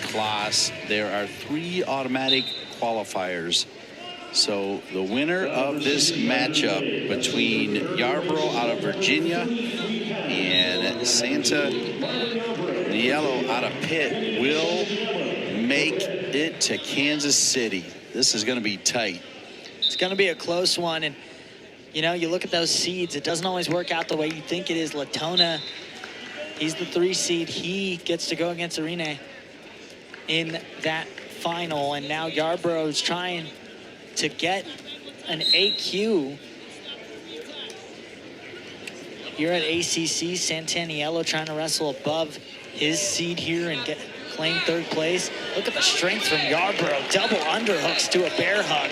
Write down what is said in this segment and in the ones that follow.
class, there are 3 automatic qualifiers. So the winner of this matchup between Yarbrough out of Virginia and Santaniello out of Pitt will make it to Kansas City. This is going to be tight. It's going to be a close one. And, you know, you look at those seeds, it doesn't always work out the way you think it is. Latona, he's the 3 seed. He gets to go against Arena in that final. And now Yarbrough is trying to get an AQ here at ACC. Santaniello trying to wrestle above his seed here and claim 3rd place. Look at the strength from Yarbrough. Double underhooks to a bear hug.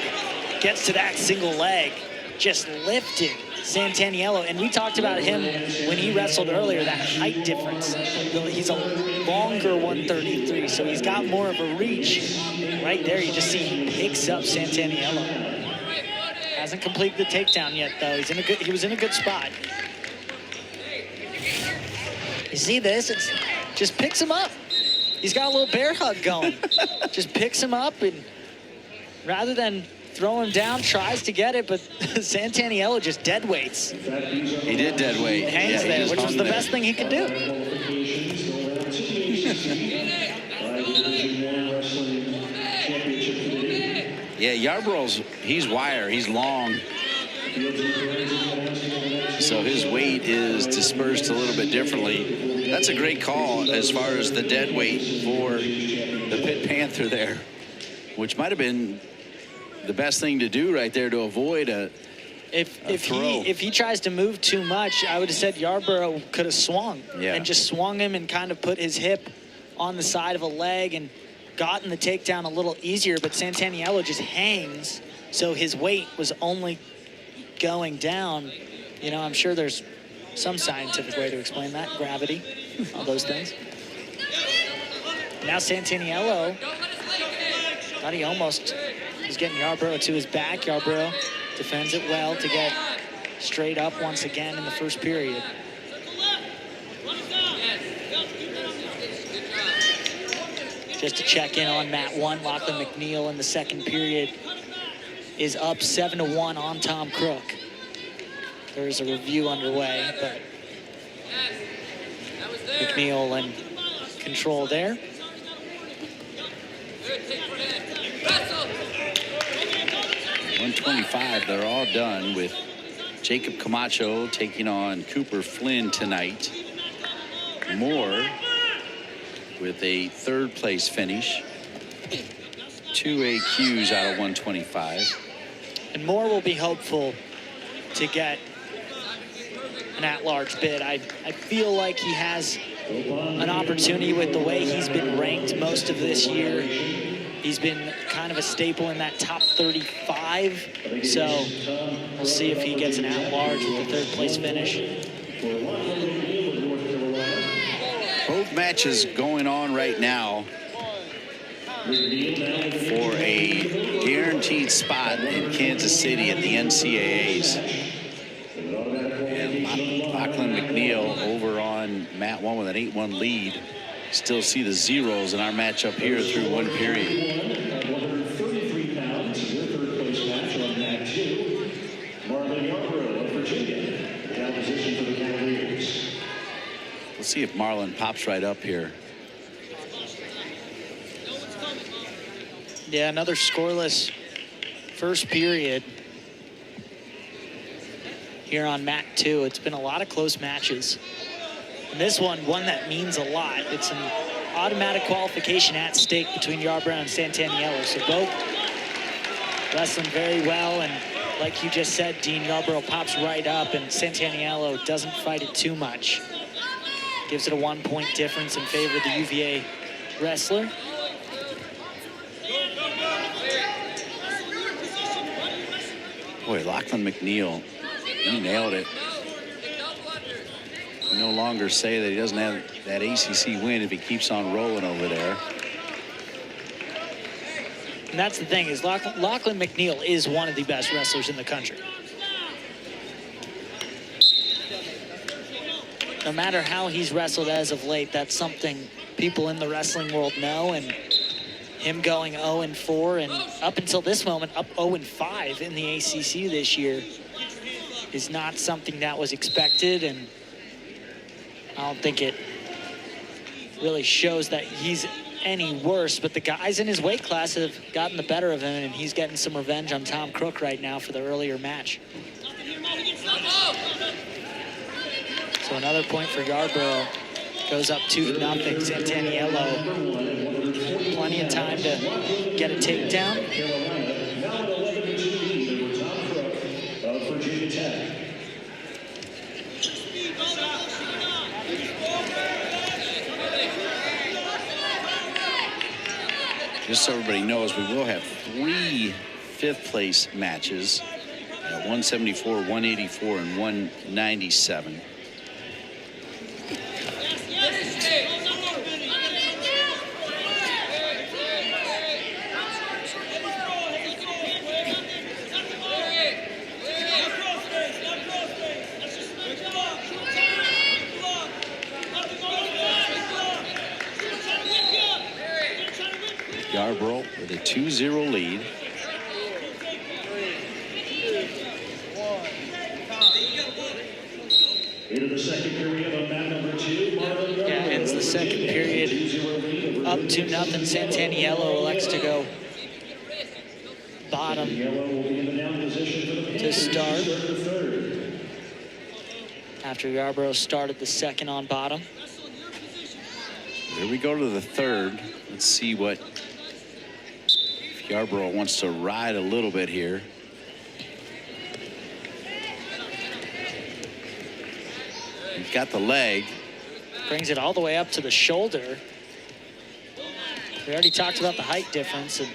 Gets to that single leg. Just lifted Santaniello. And we talked about him when he wrestled earlier, that height difference. He's a longer 133, so he's got more of a reach. Right there, you just see he picks up Santaniello. Hasn't completed the takedown yet, though. He was in a good spot. You see this? It just picks him up. He's got a little bear hug going. Just picks him up, and rather than throw him down, tries to get it, but Santaniello just dead weights. He did dead weight. Hangs there, which was the best thing he could do. Yeah, Yarbrough's, he's wire, he's long. So his weight is dispersed a little bit differently. That's a great call as far as the dead weight for the Pitt Panther there, which might have been the best thing to do right there to avoid a throw. If he tries to move too much, I would have said Yarbrough could have swung and just swung him and kind of put his hip on the side of a leg and gotten the takedown a little easier, but Santaniello just hangs, so his weight was only going down. You know, I'm sure there's some scientific way to explain that, gravity, all those things. Now Santaniello, thought he almost was getting Yarbrough to his back. Yarbrough defends it well to get straight up once again in the first period. Just to check in on Mat 1, Lachlan McNeil in the second period is up 7-1 on Tom Crook. There's a review underway, but McNeil in control there. 125, they're all done with Jacob Camacho taking on Cooper Flynn tonight. Moore with a 3rd place finish. 2 AQs out of 125. And Moore will be hopeful to get an at-large bid. I feel like he has an opportunity with the way he's been ranked most of this year. He's been kind of a staple in that top 35. So we'll see if he gets an at-large with the 3rd place finish. Both matches going on right now for a guaranteed spot in Kansas City at the NCAAs. And Lachlan McNeil over on Mat 1 with an 8-1 lead. Still see the zeros in our matchup here through 1 period. 133 pounds, your 3rd place match on Mat 2. Marlon Yarbrough of Virginia, down position for the Cavaliers. Let's see if Marlon pops right up here. Yeah, another scoreless first period here on Mat 2. It's been a lot of close matches. And this one that means a lot. It's an automatic qualification at stake between Yarbrough and Santaniello. So both wrestling very well. And like you just said, Dean, Yarbrough pops right up and Santaniello doesn't fight it too much. Gives it a 1-point difference in favor of the UVA wrestler. Boy, Lachlan McNeil, he nailed it. No longer say that he doesn't have that ACC win if he keeps on rolling over there. And that's the thing, is Lachlan McNeil is one of the best wrestlers in the country. No matter how he's wrestled as of late, that's something people in the wrestling world know, and him going 0-4 and up until this moment up 0-5 in the ACC this year is not something that was expected, and I don't think it really shows that he's any worse, but the guys in his weight class have gotten the better of him, and he's getting some revenge on Tom Crook right now for the earlier match. So another point for Yarbrough. Goes up 2-0. Santaniello, plenty of time to get a takedown. Just so everybody knows, we will have 3 fifth-place matches at 174, 184, and 197. Yarbrough with a 2-0 lead. Into the second period on mat number 2, Marlon Yarbrough. Yeah, ends the second period up 2-0. Santaniello elects to go bottom to start. After Yarbrough started the second on bottom. Here we go to the third. Let's see what Yarbrough wants to ride a little bit here. He's got the leg. Brings it all the way up to the shoulder. We already talked about the height difference, and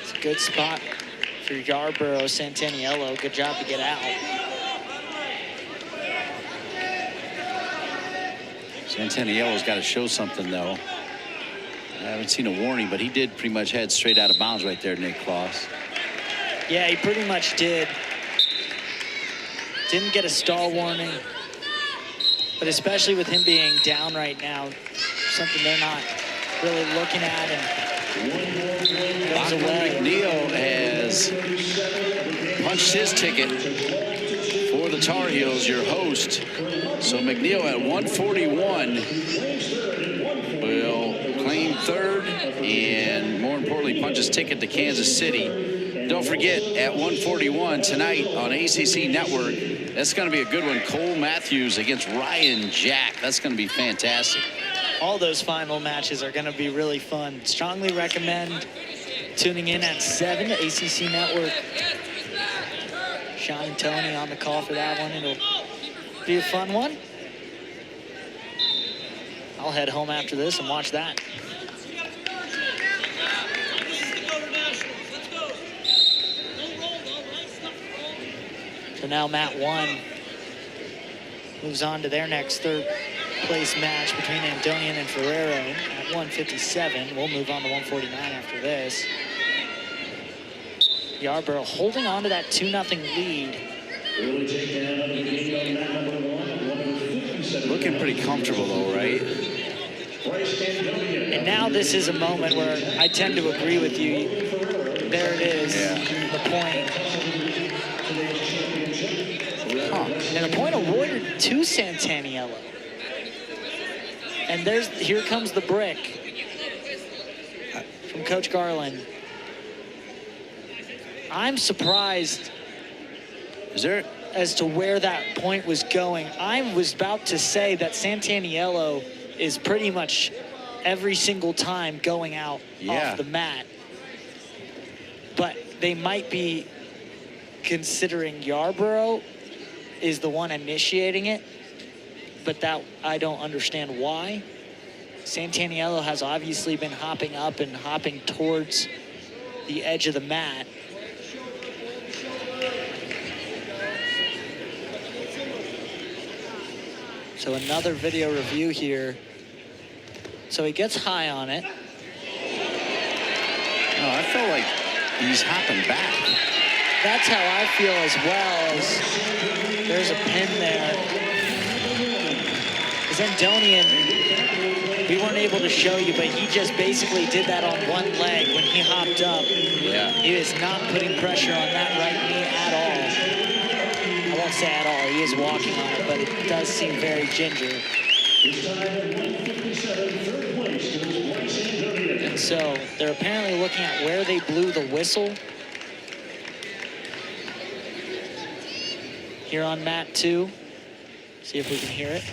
it's a good spot for Yarbrough. Santaniello, good job to get out. Santaniello's got to show something, though. I haven't seen a warning, but he did pretty much head straight out of bounds right there, Nick Kloss. Yeah, he pretty much did. Didn't get a stall warning, but especially with him being down right now, something they're not really looking at, and goes away. McNeil has punched his ticket for the Tar Heels, your host. So McNeil at 141 will claim third and, more importantly, punch his ticket to Kansas City. Don't forget, at 141 tonight on ACC Network, that's going to be a good one. Cole Matthews against Ryan Jack. That's going to be fantastic. All those final matches are going to be really fun. Strongly recommend tuning in at 7 to ACC Network. Sean and Tony on the call for that one. It'll be a fun one. I'll head home after this and watch that. So now Mat 1 moves on to their next third place match between Andonian and Ferrero at 157. We'll move on to 149 after this. Yarbrough holding on to that 2-0 lead. Looking pretty comfortable, though, right? And now this is a moment where I tend to agree with you. There it is, the point. And a point awarded to Santaniello. And here comes the brick from Coach Garland. I'm surprised as to where that point was going. I was about to say that Santaniello is pretty much every single time going out off the mat. But they might be considering Yarbrough is the one initiating it, but that I don't understand why. Santaniello has obviously been hopping up and hopping towards the edge of the mat. So another video review here. So he gets high on it. No, I feel like he's hopping back. That's how I feel as well. As there's a pin there. As Andonian We weren't able to show you, but he just basically did that on one leg when he hopped up. Yeah. He is not putting pressure on that right knee at all. I won't say at all. He is walking on it, but it does seem very ginger. And so they're apparently looking at where they blew the whistle. Here on mat 2. See if we can hear it.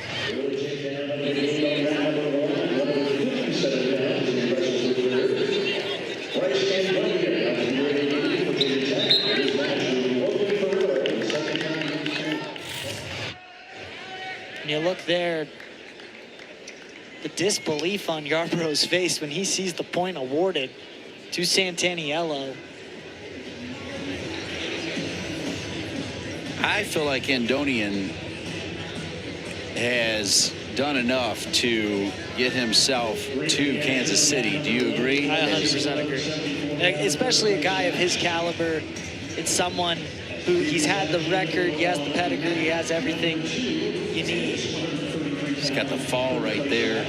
And you look there, the disbelief on Yarbrough's face when he sees the point awarded to Santaniello. I feel like Andonian has done enough to get himself to Kansas City. Do you agree? I 100% agree. Especially a guy of his caliber. It's someone who he's had the record, he has the pedigree, he has everything you need. He's got the fall right there,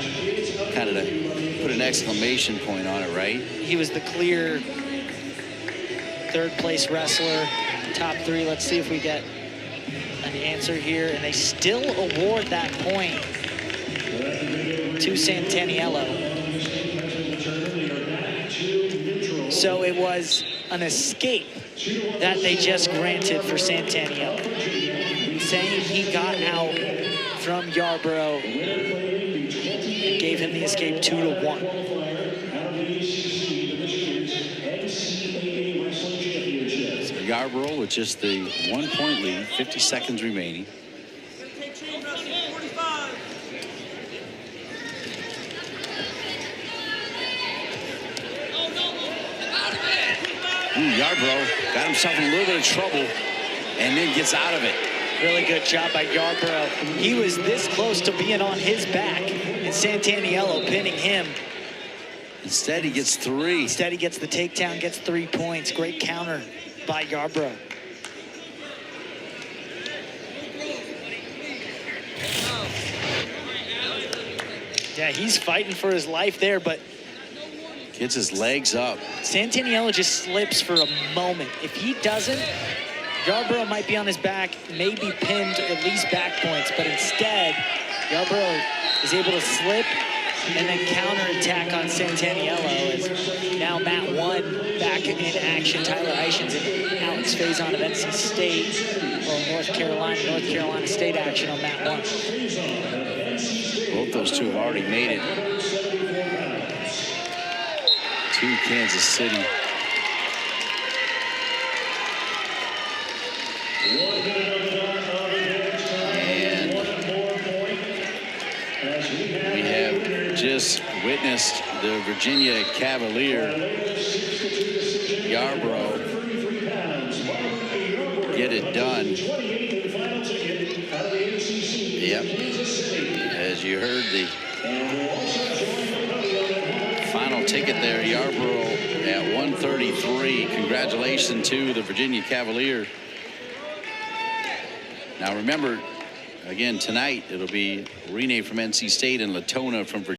kind of to put an exclamation point on it, right? He was the clear third place wrestler, top 3. Let's see if we get an answer here. And they still award that point to Santaniello. So it was an escape that they just granted for Santaniello, saying he got out from Yarbrough and gave him the escape 2-1. So Yarbrough with just the 1-point lead, 50 seconds remaining. Yarbrough got himself in a little bit of trouble and then gets out of it. Really good job by Yarbrough. He was this close to being on his back, and Santaniello pinning him. Instead, he gets 3. Instead, he gets the takedown, gets 3 points. Great counter by Yarbrough. Yeah, he's fighting for his life there, but gets his legs up. Santaniello just slips for a moment. If he doesn't, Yarbrough might be on his back, maybe pinned, at least back points, but instead, Yarbrough is able to slip and then counterattack on Santaniello. As now mat 1 back in action. Tyler Eichen's in Alex Faison of NC State, or North Carolina State action on mat 1. Both those two have already made it to Kansas City. And we have just witnessed the Virginia Cavalier, Yarbrough, get it done. Yep. As you heard, the final ticket there, Yarbrough at 133. Congratulations to the Virginia Cavalier. Now remember, again, tonight it'll be Rene from NC State and Latona from Virginia.